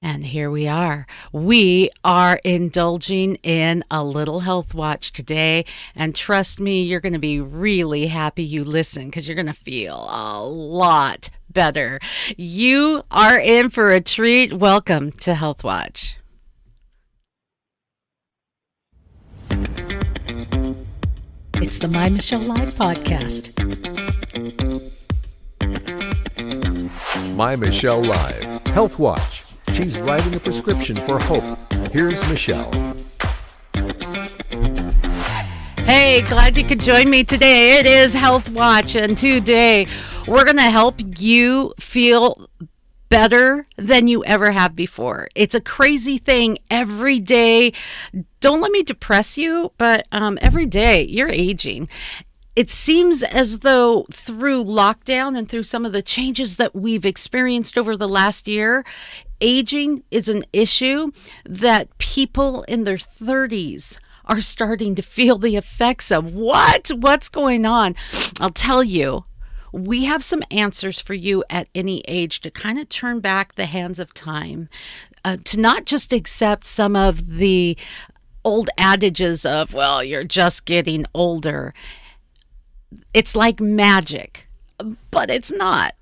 And here we are. We are indulging in a little health watch today. And trust me, you're going to be really happy you listened because you're going to feel a lot better. You are in for a treat. Welcome to Health Watch. It's the My Michelle Live podcast. My Michelle Live, Health Watch. She's writing a prescription for hope. Here's Michelle. Hey, glad you could join me today. It is Health Watch, and today we're going to help you feel better than you ever have before. It's a crazy thing every day. Don't let me depress you, but every day you're aging. It seems as though through lockdown and through some of the changes that we've experienced over the last year, aging is an issue that people in their 30s are starting to feel the effects of. What's going on? I'll tell you. We have some answers for you at any age to kind of turn back the hands of time, to not just accept some of the old adages of, well, you're just getting older. It's like magic, but it's not.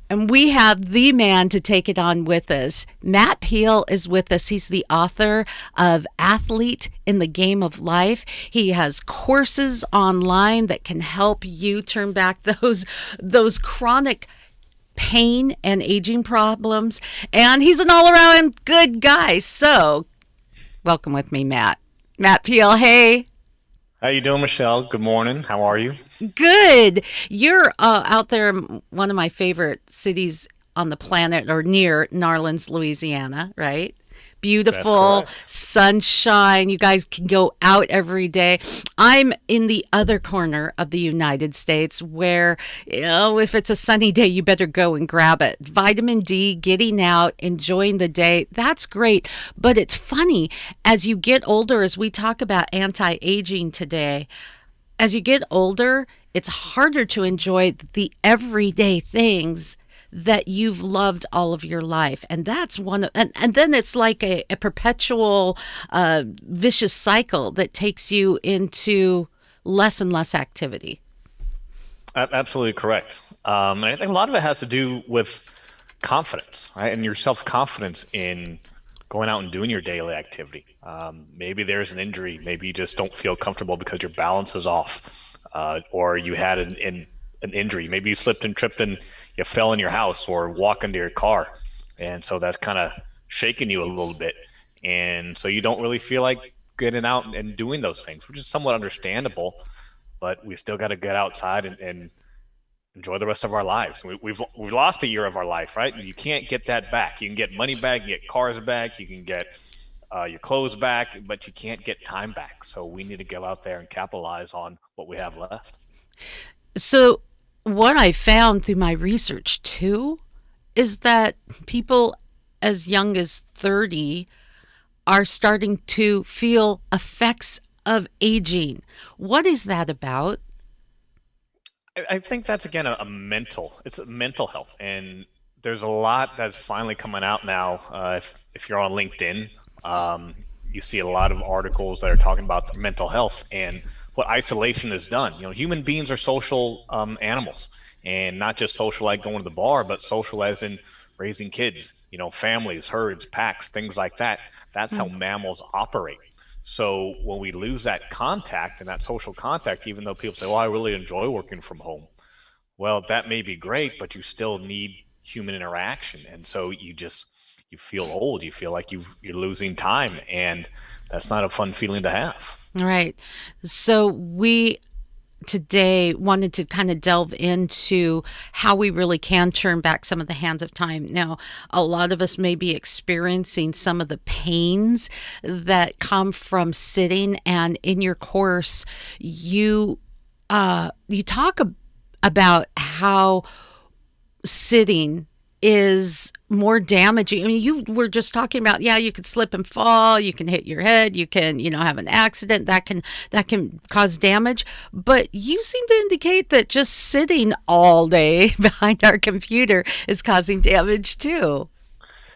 And we have the man to take it on with us. Matt Peale is with us. He's the author of Athlete in the Game of Life. He has courses online that can help you turn back those chronic pain and aging problems. And he's an all-around good guy. So welcome with me, Matt. Matt Peale, hey. How you doing, Michelle? Good morning. How are you? Good. You're out there in one of my favorite cities on the planet, or near Narlands, Louisiana, right? Beautiful sunshine. You guys can go out every day. I'm in the other corner of the United States where, if it's a sunny day, you better go and grab it. Vitamin D, getting out, enjoying the day. That's great. But it's funny, as you get older, as we talk about anti-aging today, as you get older, it's harder to enjoy the everyday things that you've loved all of your life. And that's one of, and then it's like a perpetual vicious cycle that takes you into less and less activity. Absolutely correct. And I think a lot of it has to do with confidence, right? And your self-confidence in going out and doing your daily activity. Maybe there's an injury. Maybe you just don't feel comfortable because your balance is off, or you had an injury. Maybe you slipped and tripped and you fell in your house or walk into your car. And so that's kind of shaking you a little bit. And so you don't really feel like getting out and doing those things, which is somewhat understandable, but we still got to get outside and enjoy the rest of our lives. We've lost a year of our life, right? You can't get that back. You can get money back, you get cars back, you can get your clothes back, but you can't get time back. So we need to go out there and capitalize on what we have left. So what I found through my research too is that people as young as 30 are starting to feel effects of aging. What is that about? I think that's, again, it's a mental health. And there's a lot that's finally coming out now. If you're on LinkedIn, you see a lot of articles that are talking about mental health and what isolation has done. Human beings are social animals, and not just social like going to the bar, but social as in raising kids, families, herds, packs, things like that. That's how mammals operate. So when we lose that contact and that social contact, even though people say, well, I really enjoy working from home. Well, that may be great, but you still need human interaction. And so you feel old. You feel like you're losing time. And that's not a fun feeling to have. Right. So we today wanted to kind of delve into how we really can turn back some of the hands of time. Now, a lot of us may be experiencing some of the pains that come from sitting, and in your course, you talk about how sitting is more damaging. I mean, you were just talking about, you could slip and fall, you can hit your head, you can, have an accident that can cause damage. But you seem to indicate that just sitting all day behind our computer is causing damage too.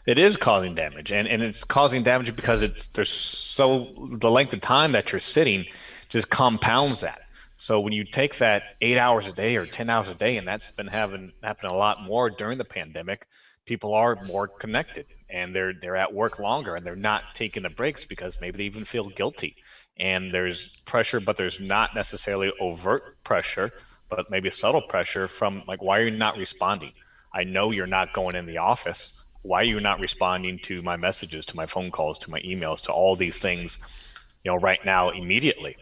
It is causing damage, and it's causing damage because there's so the length of time that you're sitting just compounds that. So when you take that 8 hours a day or 10 hours a day, and that's been happening a lot more during the pandemic, people are more connected and they're at work longer and they're not taking the breaks because maybe they even feel guilty. And there's pressure, but there's not necessarily overt pressure, but maybe subtle pressure from like, why are you not responding? I know you're not going in the office. Why are you not responding to my messages, to my phone calls, to my emails, to all these things, right now, immediately?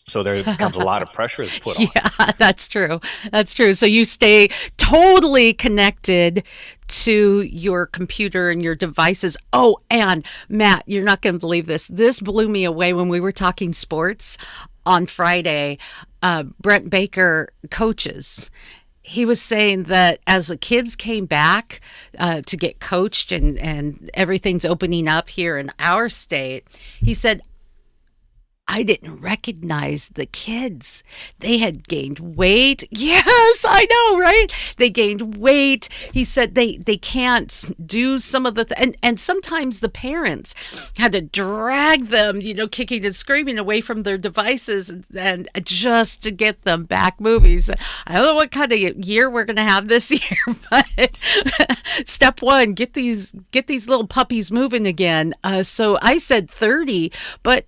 So there becomes a lot of pressure is put on. Yeah, that's true. That's true. So you stay totally connected to your computer and your devices. Oh, and Matt, you're not going to believe this. This blew me away when we were talking sports on Friday. Brent Baker coaches. He was saying that as the kids came back to get coached and everything's opening up here in our state, he said, I didn't recognize the kids. They had gained weight. Yes, I know, right? They gained weight. He said they can't do some of and sometimes the parents had to drag them, kicking and screaming away from their devices and just to get them back moving. So I don't know what kind of year we're going to have this year, but step one, get these little puppies moving again. So I said 30, but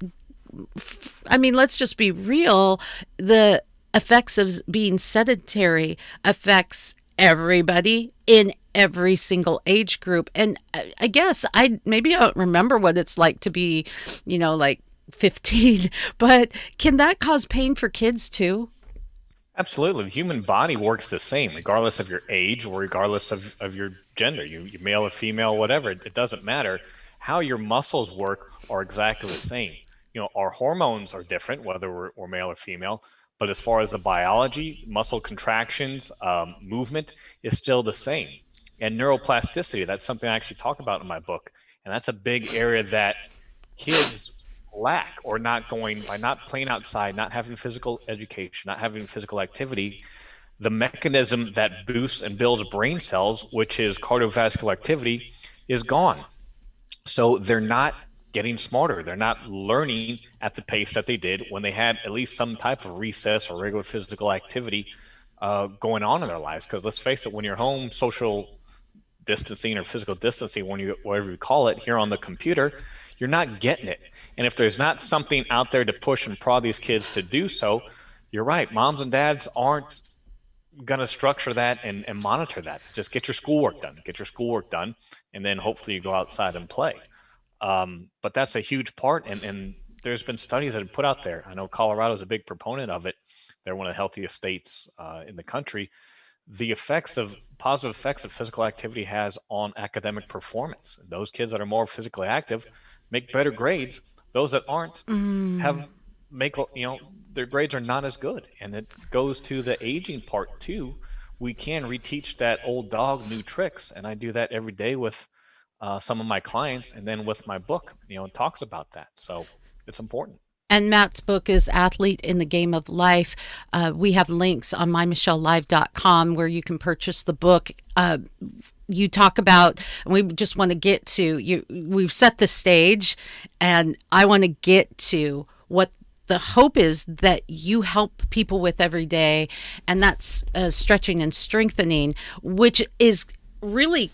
I mean, let's just be real. The effects of being sedentary affects everybody in every single age group. And I guess I don't remember what it's like to be, like 15, but can that cause pain for kids too? Absolutely. The human body works the same, regardless of your age or regardless of your gender. You male or female, whatever, it doesn't matter. How your muscles work are exactly the same. Our hormones are different, whether we're male or female, but as far as the biology, muscle contractions, movement is still the same. And neuroplasticity, that's something I actually talk about in my book. And that's a big area that kids lack or not going by not playing outside, not having physical education, not having physical activity. The mechanism that boosts and builds brain cells, which is cardiovascular activity, is gone. So they're not getting smarter. They're not learning at the pace that they did when they had at least some type of recess or regular physical activity going on in their lives. Because let's face it, when you're home, social distancing or physical distancing, whatever you call it, here on the computer, you're not getting it. And if there's not something out there to push and prod these kids to do so, you're right. Moms and dads aren't going to structure that and monitor that. Just get your schoolwork done, and then hopefully you go outside and play. But that's a huge part, and there's been studies that have put out there. I know Colorado's a big proponent of it. They're one of the healthiest states in the country. The positive effects of physical activity has on academic performance. Those kids that are more physically active make better grades. Those that aren't their grades are not as good. And it goes to the aging part too. We can reteach that old dog new tricks, and I do that every day with some of my clients, and then with my book, it talks about that. So it's important. And Matt's book is Athlete in the Game of Life. We have links on mymichellelive.com where you can purchase the book. You talk about, and we just want to get to, we've set the stage, and I want to get to what the hope is that you help people with every day, and that's stretching and strengthening, which is really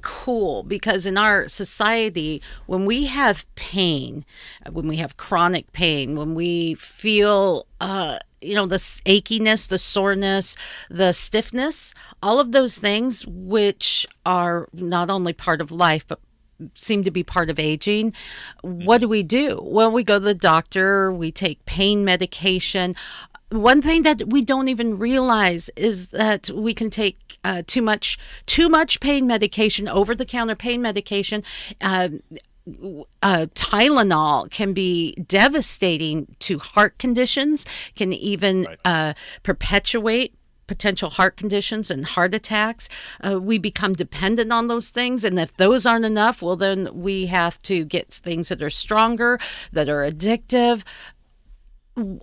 cool because in our society, when we have pain, when we have chronic pain, when we feel the achiness, the soreness, the stiffness, all of those things which are not only part of life but seem to be part of aging, what do? Well, we go to the doctor, we take pain medication. One thing that we don't even realize is that we can take too much pain medication, over-the-counter pain medication. Tylenol can be devastating to heart conditions, can even perpetuate potential heart conditions and heart attacks. We become dependent on those things. And if those aren't enough, well, then we have to get things that are stronger, that are addictive.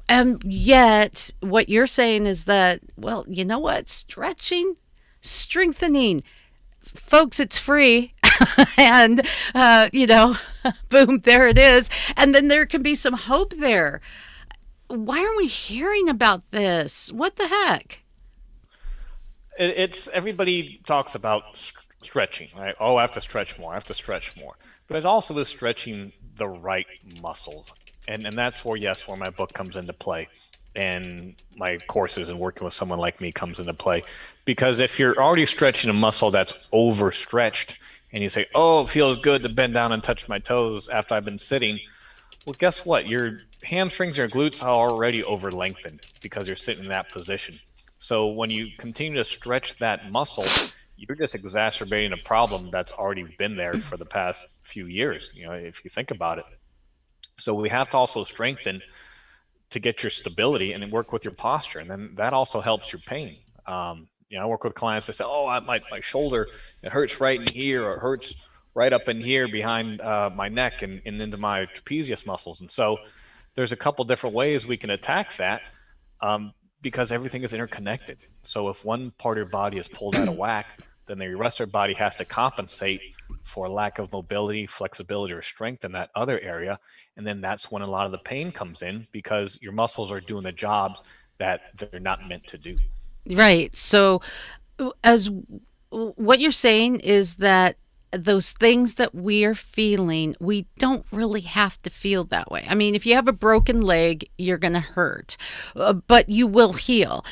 And yet what you're saying is that, well, you know what? Stretching, strengthening, folks, it's free. and, boom, there it is. And then there can be some hope there. Why aren't we hearing about this? What the heck? It's everybody talks about stretching, right? Oh, I have to stretch more. I have to stretch more. But it also is stretching the right muscles, and that's where yes, where my book comes into play, and my courses and working with someone like me comes into play, because if you're already stretching a muscle that's overstretched, and you say, oh, it feels good to bend down and touch my toes after I've been sitting, well, guess what? Your hamstrings and your glutes are already over lengthened because you're sitting in that position. So when you continue to stretch that muscle, you're just exacerbating a problem that's already been there for the past few years, if you think about it. So we have to also strengthen to get your stability and then work with your posture. And then that also helps your pain. I work with clients that say, oh, my shoulder, it hurts right in here, or it hurts right up in here behind my neck and into my trapezius muscles. And so there's a couple different ways we can attack that, because everything is interconnected. So if one part of your body is pulled out of whack, then the rest of your body has to compensate for a lack of mobility, flexibility, or strength in that other area. And then that's when a lot of the pain comes in, because your muscles are doing the jobs that they're not meant to do. Right. So, as what you're saying is that those things that we are feeling, we don't really have to feel that way. I mean, if you have a broken leg, you're going to hurt, but you will heal.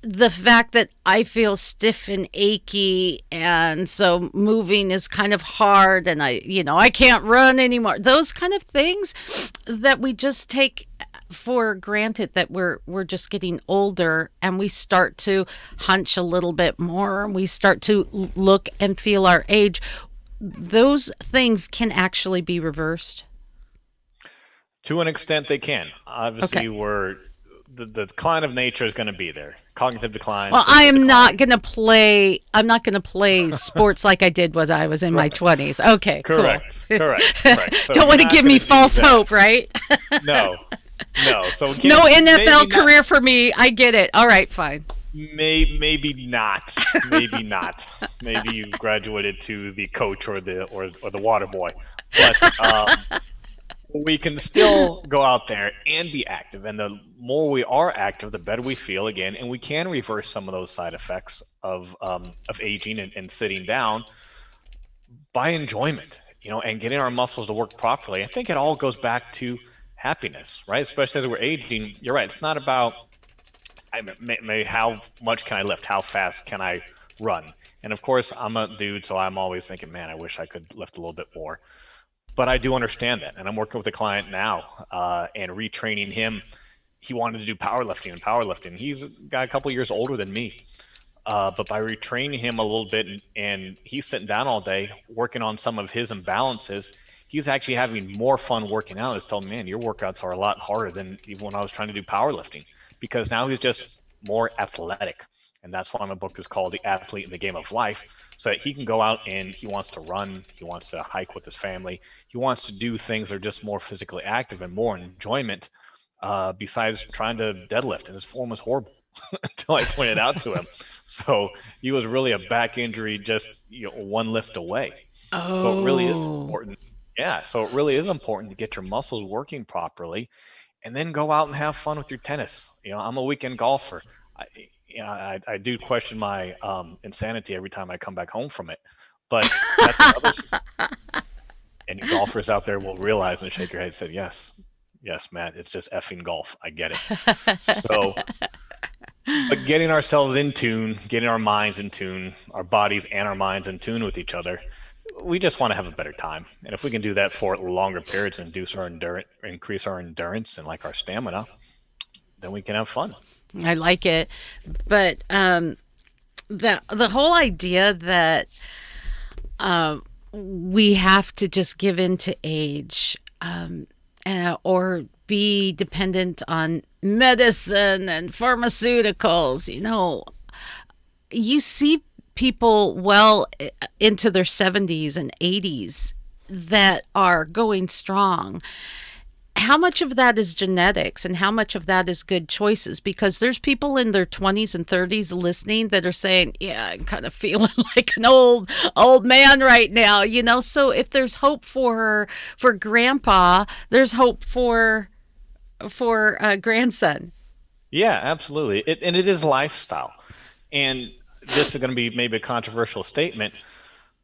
The fact that I feel stiff and achy, and so moving is kind of hard, and I can't run anymore. Those kind of things that we just take for granted, that we're just getting older, and we start to hunch a little bit more, and we start to look and feel our age. Those things can actually be reversed. To an extent, they can. Obviously, Okay. the decline of nature is going to be there. Cognitive decline. Well, I physical am not decline. going to play. I'm not going to play sports like I did when I was in my 20s. Okay, cool. Correct. Correct. So Don't you're want to not give going me to do false that. hope, right? No. No. So No again, NFL maybe not. career for me. I get it. All right, fine. Maybe not. Maybe not. Maybe you graduated to the coach or the water boy. But we can still go out there and be active. And the more we are active, the better we feel again. And we can reverse some of those side effects of aging and sitting down by enjoyment, and getting our muscles to work properly. I think it all goes back to happiness, right? Especially as we're aging. You're right. It's not about how much can I lift? How fast can I run? And of course, I'm a dude, so I'm always thinking, man, I wish I could lift a little bit more. But I do understand that, and I'm working with a client now and retraining him. He wanted to do powerlifting and powerlifting. He's a guy a couple years older than me, but by retraining him a little bit, and he's sitting down all day working on some of his imbalances, he's actually having more fun working out. He's telling me, man, your workouts are a lot harder than even when I was trying to do powerlifting, because now he's just more athletic. And that's why my book is called The Athlete in the Game of Life, so that he can go out and he wants to run, he wants to hike with his family, he wants to do things that are just more physically active and more enjoyment, besides trying to deadlift. And his form was horrible until I pointed out to him. So he was really a back injury, just one lift away. So it really is Oh, important. Yeah, so it really is important to get your muscles working properly, and then go out and have fun with your tennis. I'm a weekend golfer. I, I do question my insanity every time I come back home from it, but that's another. And you golfers out there will realize and shake your head and say, yes, yes, Matt, it's just effing golf. I get it. So, but getting ourselves in tune, getting our minds in tune, our bodies and our minds in tune with each other, we just want to have a better time. And if we can do that for longer periods and increase our endurance and like our stamina, then we can have fun. I like it. But the whole idea that we have to just give in to age, or be dependent on medicine and pharmaceuticals. You see people well into their 70s and 80s that are going strong. how much of that is genetics and how much of that is good choices? Because there's people in their 20s and 30s listening that are saying, yeah, I'm kind of feeling like an old man right now, you know. So if there's hope for grandpa, there's hope for grandson. Yeah, absolutely. And it is lifestyle. And this is going to be maybe a controversial statement,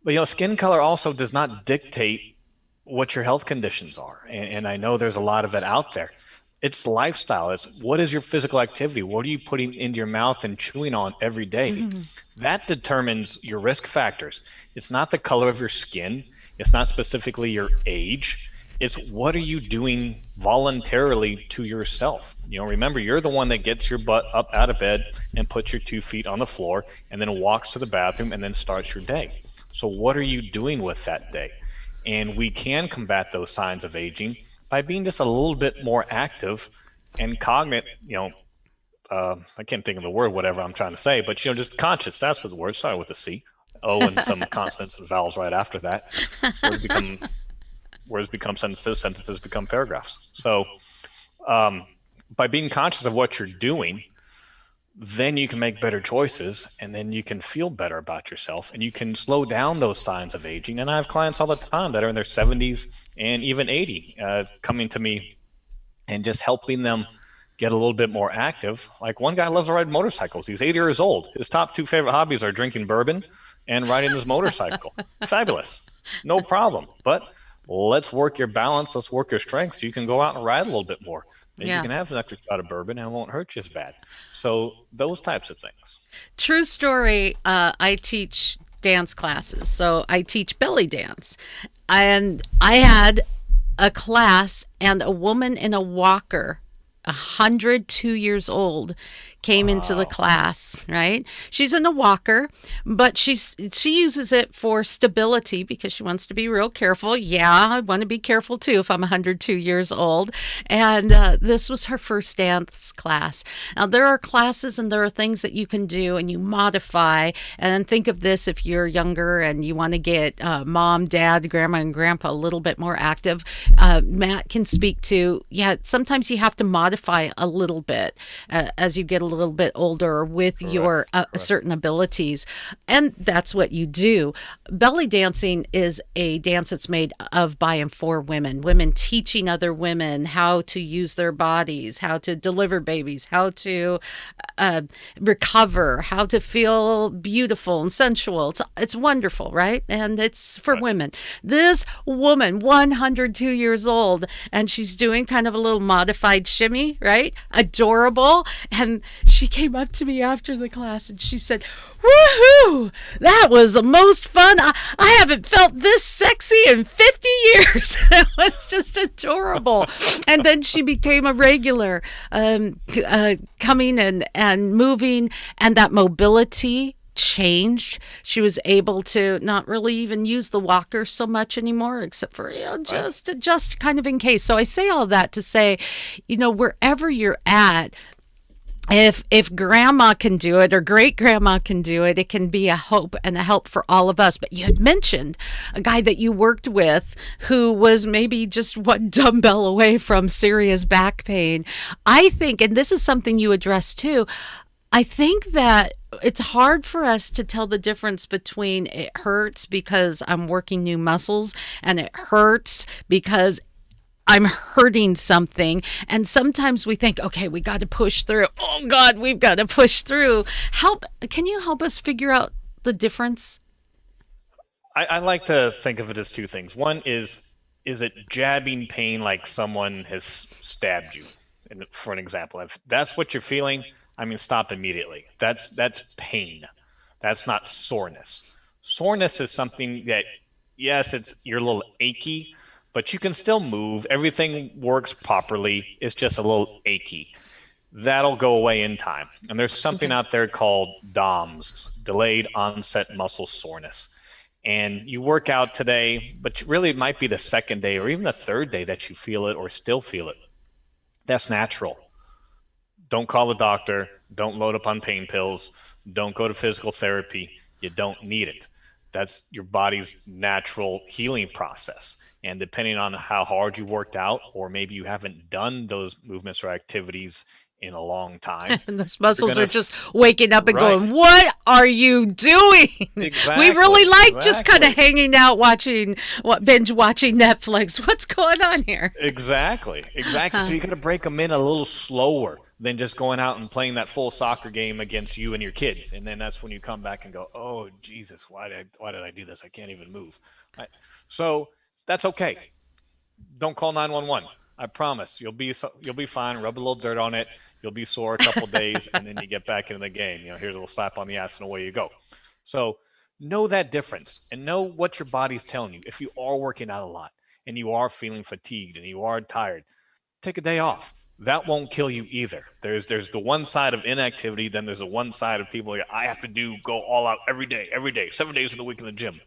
but skin color also does not dictate what your health conditions are. And I know there's a lot of it out there. It's lifestyle. It's what is your physical activity? What are you putting into your mouth and chewing on every day? That determines your risk factors. It's not the color of your skin. It's not specifically your age. It's what are you doing voluntarily to yourself? Remember, you're the one that gets your butt up out of bed and puts your 2 feet on the floor and then walks to the bathroom and then starts your day. So what are you doing with that day? And we can combat those signs of aging by being just a little bit more active and cognate, I can't think of the word, whatever I'm trying to say, but, just conscious. That's the word. Sorry, with a C. O and some consonants and vowels right after that. Words become sentences become paragraphs. So by being conscious of what you're doing, then you can make better choices, and then you can feel better about yourself, and you can slow down those signs of aging. And I have clients all the time that are in their 70s and even 80 coming to me and just helping them get a little bit more active. Like one guy loves to ride motorcycles. He's 80 years old. His top two favorite hobbies are drinking bourbon and riding his motorcycle. Fabulous. No problem. But let's work your balance. Let's work your strength so you can go out and ride a little bit more. And you Yeah. can have an extra shot of bourbon and it won't hurt you as bad. So those types of things. True story. I teach dance classes, so I teach belly dance, and I had a class, and a woman in a walker, 102 years old, came into the class. Right, she's in a walker, but she uses it for stability because she wants to be real careful. Yeah, I want to be careful too if I'm 102 years old. And this was her first dance class. Now there are classes and there are things that you can do and you modify. And think of this: if you're younger and you want to get mom, dad, grandma, and grandpa a little bit more active, Matt can speak to. Yeah, sometimes you have to modify a little bit as you get a little bit older with your certain abilities, and that's what you do. Belly dancing is a dance that's made of, by, and for women teaching other women how to use their bodies, how to deliver babies, how to recover, how to feel beautiful and sensual. It's wonderful, right? And it's for women. This woman, 102 years old, and she's doing kind of a little modified shimmy, right? Adorable. And she came up to me after the class and she said, "Woohoo! That was the most fun. I haven't felt this sexy in 50 years." It was just adorable. And then she became a regular, coming and moving, and that mobility changed. She was able to not really even use the walker so much anymore, except for just kind of in case. So I say all that to say, wherever you're at, if grandma can do it or great grandma can do it, it can be a hope and a help for all of us. But you had mentioned a guy that you worked with who was maybe just one dumbbell away from serious back pain. I think, and this is something you address too, I think that it's hard for us to tell the difference between it hurts because I'm working new muscles and it hurts because I'm hurting something. And sometimes we think, okay, we got to push through. Oh God, we've got to push through. Can you help us figure out the difference? I like to think of it as two things. One is it jabbing pain like someone has stabbed you? And for an example, if that's what you're feeling, stop immediately. That's pain. That's not soreness. Soreness is something that, yes, you're a little achy, but you can still move. Everything works properly. It's just a little achy. That'll go away in time. And there's something out there called DOMS, delayed onset muscle soreness. And you work out today, but really it might be the second day or even the third day that you feel it or still feel it. That's natural. Don't call the doctor. Don't load up on pain pills. Don't go to physical therapy. You don't need it. That's your body's natural healing process. And depending on how hard you worked out, or maybe you haven't done those movements or activities in a long time, And those you're muscles are gonna just waking up and right. going, "What are you doing?" We really Exactly, like just kind of exactly. hanging out watching binge watching Netflix. What's going on here? Exactly, exactly. So you got to break them in a little slower than just going out and playing that full soccer game against you and your kids. And then that's when you come back and go, "Oh Jesus, why did I do this? I can't even move." Right? So that's okay. Don't call 911. I promise you'll be fine. Rub a little dirt on it. You'll be sore a couple days, and then you get back into the game. Here's a little slap on the ass, and away you go. So know that difference and know what your body's telling you. If you are working out a lot and you are feeling fatigued and you are tired, take a day off. That won't kill you either. There's the one side of inactivity, then there's the one side of people like, I have to go all out every day, 7 days of the week in the gym.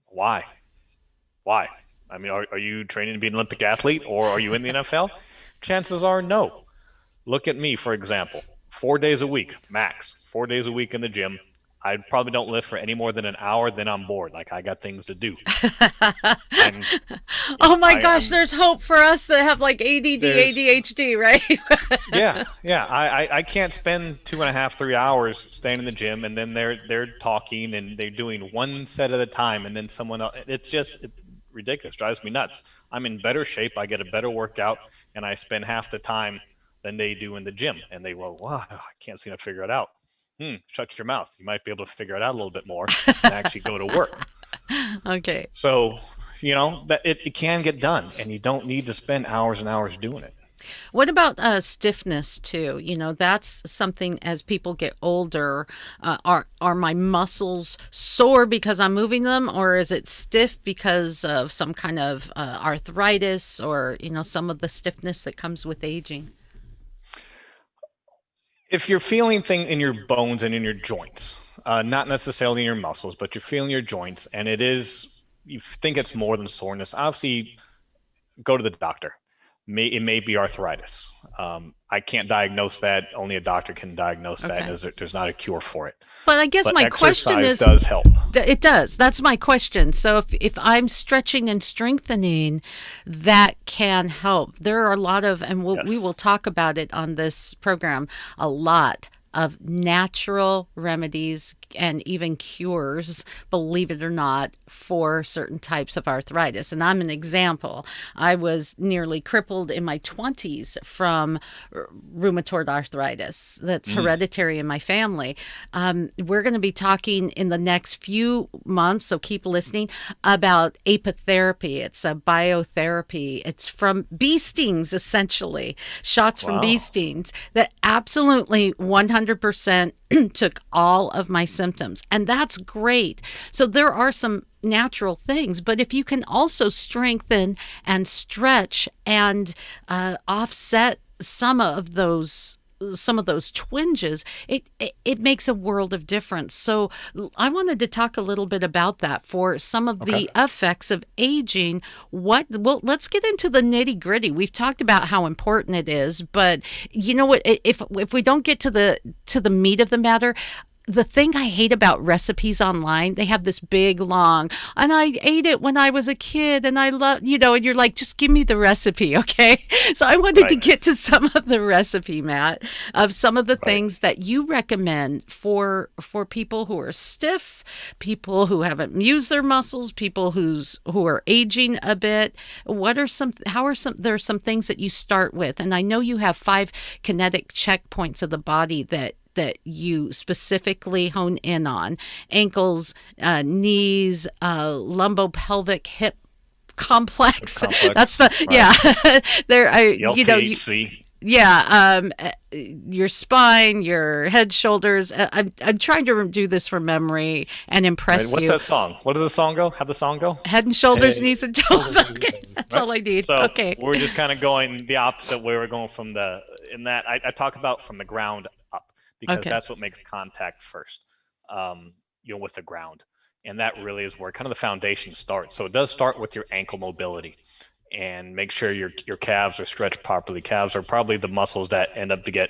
Why? Why? I mean, are you training to be an Olympic athlete or are you in the NFL? Chances are no. Look at me, for example. 4 days a week, max. 4 days a week in the gym. I probably don't lift for any more than an hour, then I'm bored. Like I got things to do. I'm, Oh my gosh, I'm there's hope for us that have like ADD, there's ADHD, right? yeah. I can't spend 2.5, 3 hours staying in the gym and then they're talking and they're doing one set at a time and then someone else. It's ridiculous. Drives me nuts. I'm in better shape. I get a better workout and I spend half the time than they do in the gym. And they go, wow, I can't seem to figure it out. Shut your mouth. You might be able to figure it out a little bit more and actually go to work. Okay. So, that it can get done and you don't need to spend hours and hours doing it. What about stiffness too? That's something as people get older. Are my muscles sore because I'm moving them, or is it stiff because of some kind of arthritis, or some of the stiffness that comes with aging? If you're feeling things in your bones and in your joints, not necessarily in your muscles, but you're feeling your joints, and you think it's more than soreness, obviously go to the doctor. It may be arthritis. I can't diagnose that. Only a doctor can diagnose that, Okay. and there's not a cure for it. But I guess But my question exercise is, does help. it does. That's my question. So if I'm stretching and strengthening, that can help. There are a lot of, and we Yes. will talk about it on this program, a lot of natural remedies and even cures, believe it or not, for certain types of arthritis. And I'm an example. I was nearly crippled in my 20s from rheumatoid arthritis. That's hereditary in my family. We're going to be talking in the next few months, so keep listening, about apitherapy. It's a biotherapy. It's from bee stings, essentially, shots from bee Wow. stings that absolutely 100% took all of my symptoms. And that's great. So there are some natural things, but if you can also strengthen and stretch and offset some of those twinges, it makes a world of difference. So I wanted to talk a little bit about that for some of Okay. the effects of aging. Well, let's get into the nitty gritty. We've talked about how important it is, but you know what? If we don't get to the meat of the matter, the thing I hate about recipes online, they have this big, long, and I ate it when I was a kid and I love, and you're like, just give me the recipe, okay? So I wanted to Right. get to some of the recipe, Matt, of some of the Right. things that you recommend for people who are stiff, people who haven't used their muscles, people who are aging a bit. There are some things that you start with, and I know you have 5 kinetic checkpoints of the body that you specifically hone in on: ankles, knees, lumbopelvic hip complex. Complex. That's the Right. yeah. There, The LTHC. yeah. Your spine, your head, shoulders. I'm trying to do this from memory and Right. impress What's you. that song? What does the song go? How the song go? Head and shoulders, Hey. knees and toes. Okay, that's Right. all I need. So Okay. we're just kind of going the opposite way. We're going from in that I talk about from the ground up because Okay. that's what makes contact first, with the ground. And that really is where kind of the foundation starts. So it does start with your ankle mobility and make sure your calves are stretched properly. Calves are probably the muscles that end up to get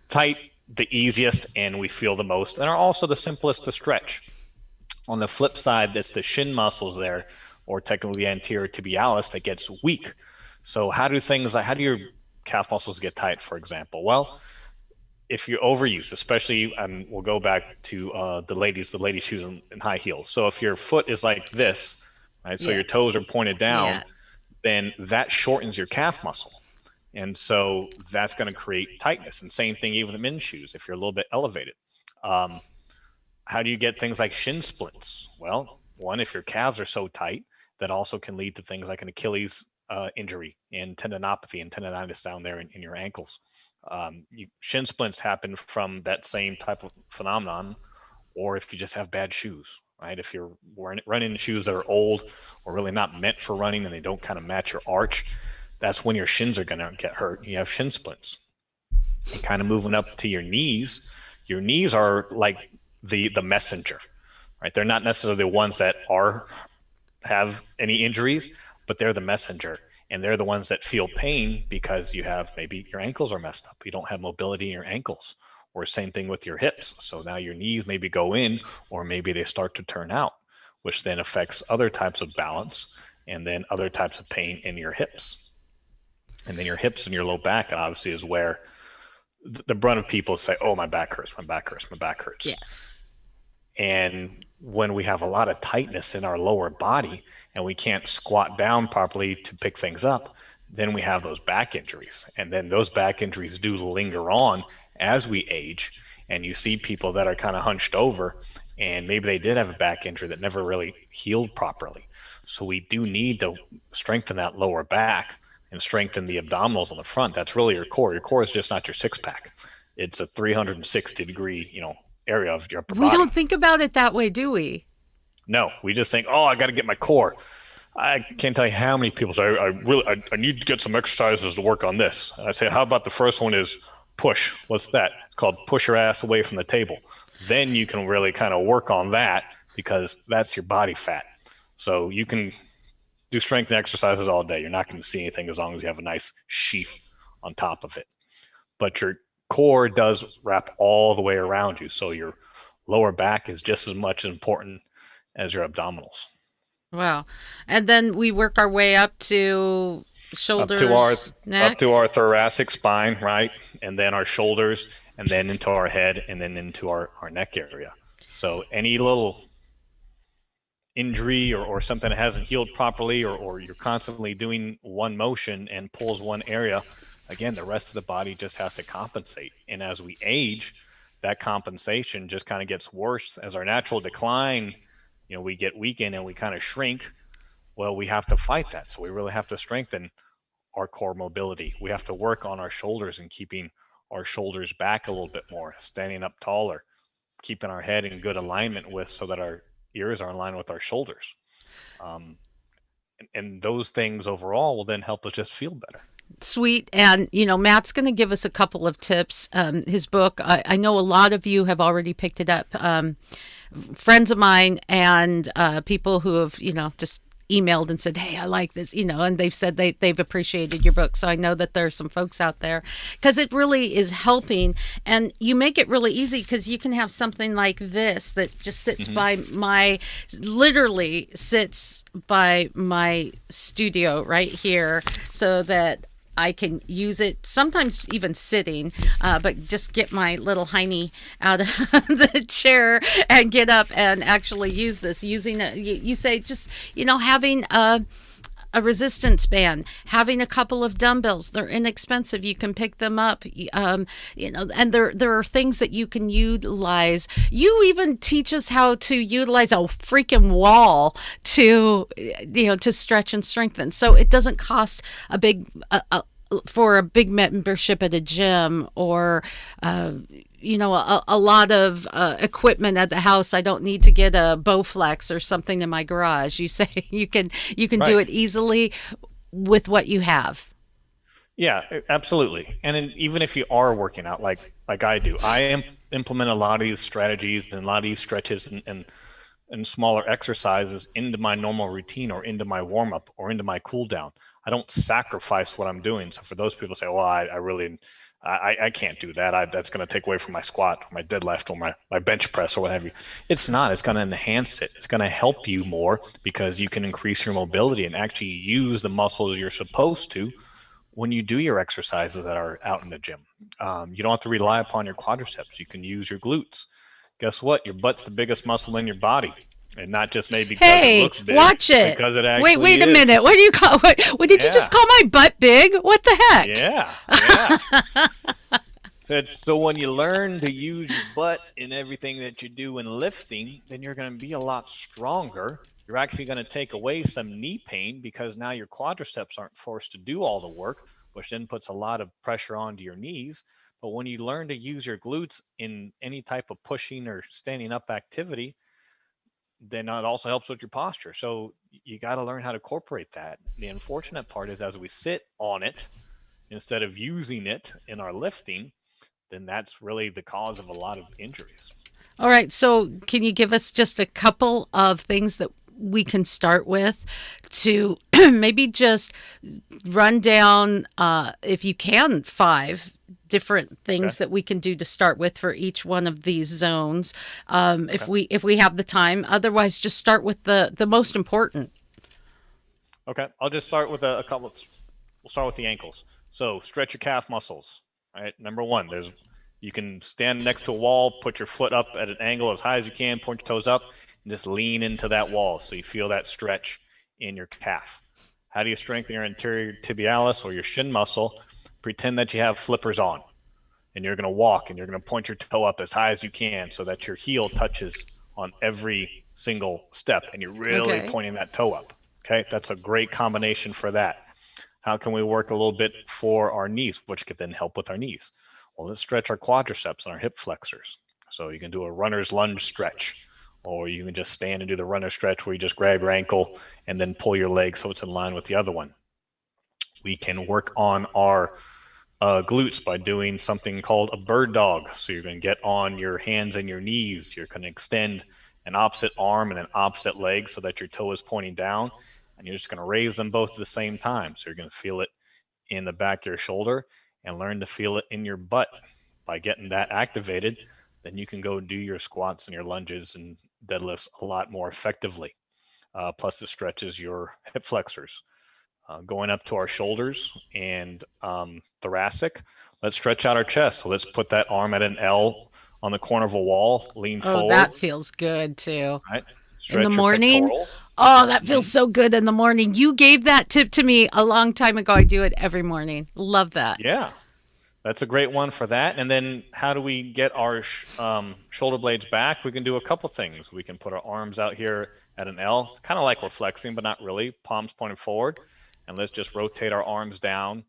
tight the easiest and we feel the most and are also the simplest to stretch. On the flip side, that's the shin muscles there, or technically anterior tibialis, that gets weak. So how do your calf muscles get tight, for example? Well, if you overuse, especially, and we'll go back to the lady shoes and high heels. So if your foot is like this, right, so Yeah. your toes are pointed down, Yeah. then that shortens your calf muscle. And so that's going to create tightness. And same thing even with men's shoes if you're a little bit elevated. Um, how do you get things like shin splints? Well, one, if your calves are so tight, that also can lead to things like an Achilles injury and tendinopathy and tendonitis down there in your ankles. Shin splints happen from that same type of phenomenon, or if you just have bad shoes, right? If you're running shoes that are old or really not meant for running and they don't kind of match your arch, that's when your shins are going to get hurt. You have shin splints. And kind of moving up to your knees are like the messenger, right? They're not necessarily the ones that are have any injuries, but they're the messenger. And they're the ones that feel pain because you have maybe your ankles are messed up. You don't have mobility in your ankles. Or same thing with your hips. So now your knees maybe go in, or maybe they start to turn out, which then affects other types of balance and then other types of pain in your hips. And then your hips and your low back obviously is where the brunt of people say, oh, my back hurts, my back hurts, my back hurts. Yes. And when we have a lot of tightness in our lower body and we can't squat down properly to pick things up, then we have those back injuries. And then those back injuries do linger on as we age. And you see people that are kind of hunched over and maybe they did have a back injury that never really healed properly. So we do need to strengthen that lower back and strengthen the abdominals on the front. That's really your core. Your core is just not your six pack. It's a 360-degree, area of your upper We body. don't think about it that way, do we? No, we just think, oh, I got to get my core. I can't tell you how many people say, I need to get some exercises to work on this. And I say, how about the first one is push? What's that? It's called push your ass away from the table. Then you can really kind of work on that because that's your body fat. So you can do strength exercises all day. You're not going to see anything as long as you have a nice sheath on top of it. But your core does wrap all the way around you. So your lower back is just as much important as your abdominals. Wow. And then we work our way up to Up to our shoulders, neck. thoracic spine, right? And then our shoulders, and then into our head, and then into our neck area. So any little injury or something that hasn't healed properly, or you're constantly doing one motion and pulls one area, again, the rest of the body just has to compensate. And as we age, that compensation just kind of gets worse as our natural decline. We get weakened and we kind of shrink. Well, we have to fight that. So we really have to strengthen our core mobility. We have to work on our shoulders and keeping our shoulders back a little bit more, standing up taller, keeping our head in good alignment with so that our ears are in line with our shoulders. Um, and those things overall will then help us just feel better. Sweet. And, Matt's going to give us a couple of tips. His book, I know a lot of you have already picked it up. Friends of mine and people who have, just emailed and said, hey, I like this, and they've said they've appreciated your book. So I know that there are some folks out there because it really is helping. And you make it really easy because you can have something like this that just sits literally sits by my studio right here so that I can use it sometimes even sitting, but just get my little hiney out of the chair and get up and actually use this. Using it, you say just having a resistance band, having a couple of dumbbells. They're inexpensive. You can pick them up. And there are things that you can utilize. You even teach us how to utilize a freaking wall to to stretch and strengthen. So it doesn't cost a big for a big membership at a gym or a lot of equipment at the house. I don't need to get a Bowflex or something in my garage. You say you can do Right. it easily with what you have. Yeah, absolutely. And then even if you are working out like I do, implement a lot of these strategies and a lot of these stretches and smaller exercises into my normal routine or into my warm up or into my cool down. I don't sacrifice what I'm doing. So for those people who say, well, I can't do that. That's going to take away from my squat, my deadlift, or my bench press, or what have you. It's not. It's going to enhance it. It's going to help you more because you can increase your mobility and actually use the muscles you're supposed to when you do your exercises that are out in the gym. You don't have to rely upon your quadriceps. You can use your glutes. Guess what? Your butt's the biggest muscle in your body. And not just maybe because it Hey, looks big, watch it. because it Wait, actually wait a is. minute. What do you call? What did you Yeah. just call my butt big? What the heck? Yeah. Yeah. So when you learn to use your butt in everything that you do in lifting, then you're going to be a lot stronger. You're actually going to take away some knee pain because now your quadriceps aren't forced to do all the work, which then puts a lot of pressure onto your knees. But when you learn to use your glutes in any type of pushing or standing up activity, then it also helps with your posture. So you got to learn how to incorporate that. The unfortunate part is as we sit on it instead of using it in our lifting, then that's really the cause of a lot of injuries. All right. So, can you give us just a couple of things that we can start with to maybe just run down, if you can, 5 different Okay. things that we can do to start with for each one of these zones, Okay. if we have the time. Otherwise, just start with the most important. Okay. I'll just start with a couple. We'll start with the ankles. So stretch your calf muscles. All right. Number one, you can stand next to a wall, put your foot up at an angle as high as you can, point your toes up, and just lean into that wall so you feel that stretch in your calf. How do you strengthen your anterior tibialis or your shin muscle? Pretend that you have flippers on and you're going to walk and you're going to point your toe up as high as you can so that your heel touches on every single step and you're really Okay. pointing that toe up. Okay, that's a great combination for that. How can we work a little bit for our knees, which could then help with our knees? Well, let's stretch our quadriceps and our hip flexors. So you can do a runner's lunge stretch, or you can just stand and do the runner stretch where you just grab your ankle and then pull your leg so it's in line with the other one. We can work on our glutes by doing something called a bird dog. So you're going to get on your hands and your knees. You're going to extend an opposite arm and an opposite leg so that your toe is pointing down. And you're just going to raise them both at the same time. So you're going to feel it in the back of your shoulder and learn to feel it in your butt. By getting that activated, then you can go do your squats and your lunges and deadlifts a lot more effectively. Plus, it stretches your hip flexors. Going up to our shoulders and thoracic, let's stretch out our chest. So let's put that arm at an L on the corner of a wall, lean Oh, forward, that feels good too. right? In the Stretch your morning. pectorals. Oh, that feels so good in the morning. You gave that tip to me a long time ago. I do it every morning. Love that. Yeah, that's a great one for that. And then how do we get our shoulder blades back? We can do a couple things. We can put our arms out here at an L. It's kind of like we're flexing, but not really. Palms pointed forward. And let's just rotate our arms down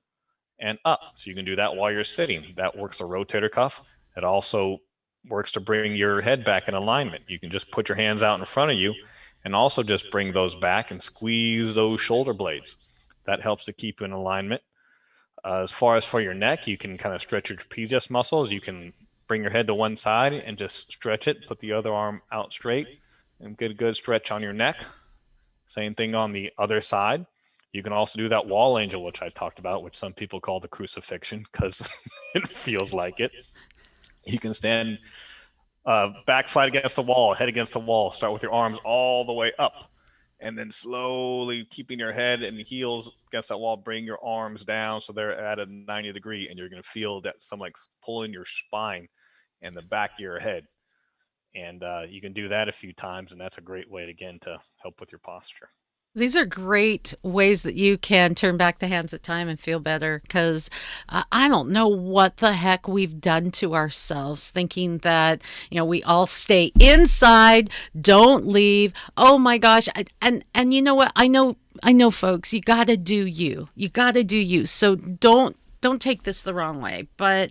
and up. So you can do that while you're sitting. That works a rotator cuff. It also works to bring your head back in alignment. You can just put your hands out in front of you and also just bring those back and squeeze those shoulder blades. That helps to keep you in alignment. As far as for your neck, you can kind of stretch your trapezius muscles. You can bring your head to one side and just stretch it, put the other arm out straight, and get a good stretch on your neck. Same thing on the other side. You can also do that wall angel, which I talked about, which some people call the crucifixion because it feels like it. You can stand back flat against the wall, head against the wall. Start with your arms all the way up, and then slowly keeping your head and heels against that wall. Bring your arms down so they're at a 90 degree, and you're going to feel that some like pulling your spine and the back of your head. And you can do that a few times, and that's a great way again to help with your posture. These are great ways that you can turn back the hands of time and feel better because I don't know what the heck we've done to ourselves thinking that, we all stay inside, don't leave. Oh my gosh. And you know what? I know folks, you got to do you. You got to do you. So don't take this the wrong way. But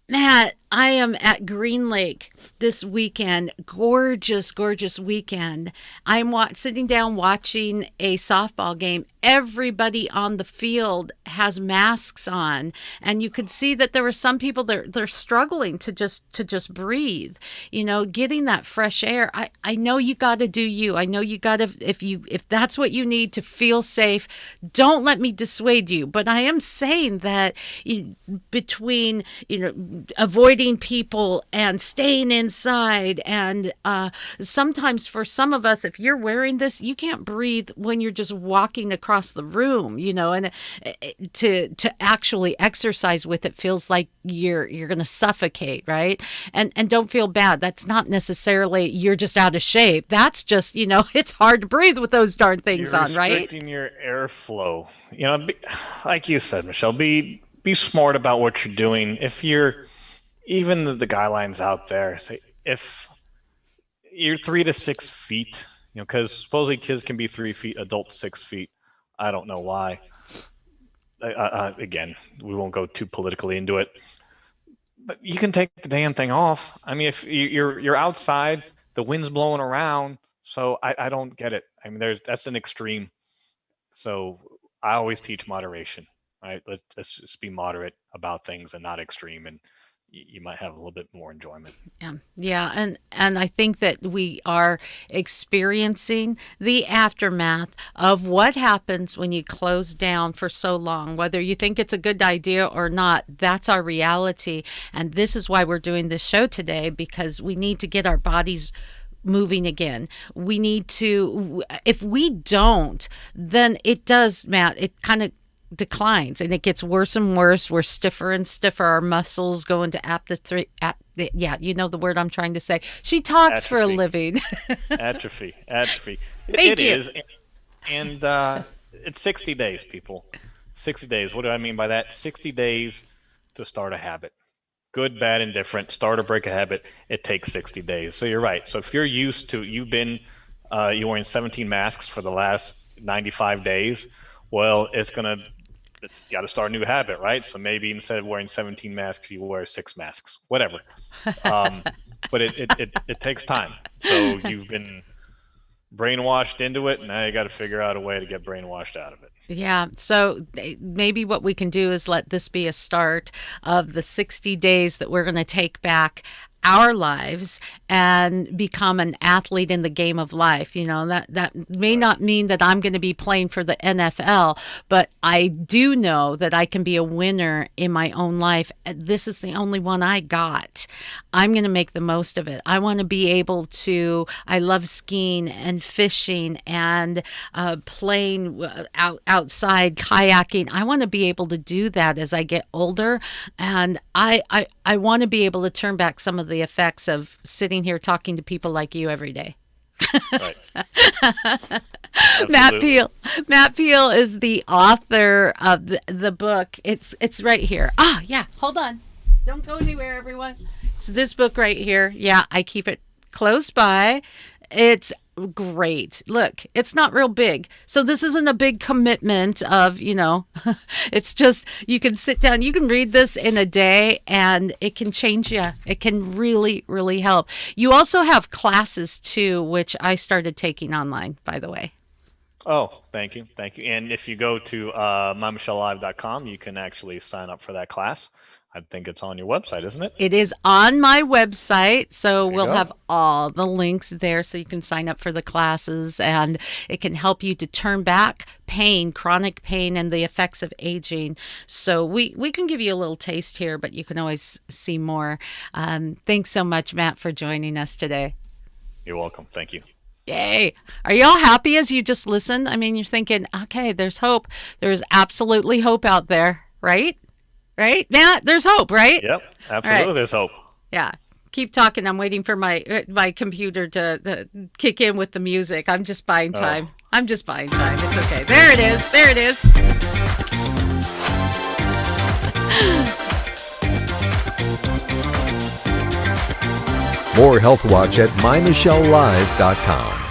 Matt, I am at Green Lake this weekend. Gorgeous, gorgeous weekend. I'm sitting down watching a softball game. Everybody on the field has masks on, and you could see that there were some people they're struggling to just breathe. Getting that fresh air. I know you got to do you. I know you got to if that's what you need to feel safe. Don't let me dissuade you. But I am saying that between avoiding people and staying inside, and sometimes for some of us, if you're wearing this, you can't breathe when you're just walking across the room, and to actually exercise with it feels like you're going to suffocate, right? And don't feel bad. That's not necessarily you're just out of shape. That's just it's hard to breathe with those darn things You're on, right? Restricting your airflow. Like you said, Michelle, be smart about what you're doing. If you're even the guidelines out there say if you're 3 to 6 feet, because supposedly kids can be 3 feet, adults 6 feet. I don't know why. Again, we won't go too politically into it, but you can take the damn thing off. I mean, if you're outside, the wind's blowing around, so I don't get it. I mean, that's an extreme. So I always teach moderation. Right? Let's just be moderate about things and not extreme, and you might have a little bit more enjoyment. Yeah, and I think that we are experiencing the aftermath of what happens when you close down for so long. Whether you think it's a good idea or not, that's our reality. And this is why we're doing this show today, because we need to get our bodies moving again. We need to, if we don't, then it does, Matt, it kind of declines and it gets worse and worse. We're stiffer and stiffer. Our muscles go into yeah, you know the word I'm trying to say. She talks Atrophy. For a living. Atrophy. Thank you. Is. And it's 60 days, people. 60 days. What do I mean by that? 60 days to start a habit. Good, bad, and different. Start or break a habit. It takes 60 days. So you're right. So if you're used to, you're wearing 17 masks for the last 95 days, well, it's got to start a new habit, right? So maybe instead of wearing 17 masks, you wear 6 masks, whatever. But it takes time. So you've been brainwashed into it, and now you got to figure out a way to get brainwashed out of it. Yeah. So maybe what we can do is let this be a start of the 60 days that we're going to take back our lives and become an athlete in the game of life. That may not mean that I'm going to be playing for the NFL, but I do know that I can be a winner in my own life. This is the only one I got. I'm going to make the most of it. I want to be able to, I love skiing and fishing and playing outside, kayaking. I want to be able to do that as I get older. And I want to be able to turn back some of the effects of sitting here talking to people like you every day. Right. Matt Peale is the author of the book. It's right here. Yeah, hold on. Don't go anywhere, everyone. It's this book right here. Yeah, I keep it close by. It's great. Look, it's not real big. So this isn't a big commitment of, it's just, you can sit down, you can read this in a day and it can change you. It can really, really help. You also have classes too, which I started taking online, by the way. Oh, thank you. And if you go to mymichellive.com, you can actually sign up for that class. I think it's on your website, isn't it? It is on my website, so we'll have all the links there so you can sign up for the classes, and it can help you to turn back pain, chronic pain, and the effects of aging. So we can give you a little taste here, but you can always see more. Thanks so much, Matt, for joining us today. You're welcome. Thank you. Yay. Are you all happy as you just listened? I mean, you're thinking, okay, there's hope. There's absolutely hope out there, right? Right, Matt? There's hope, right? Yep, absolutely. Right. There's hope. Yeah. Keep talking. I'm waiting for my computer to kick in with the music. I'm just buying time. It's okay. There it is. More Health Watch at mymichellive.com.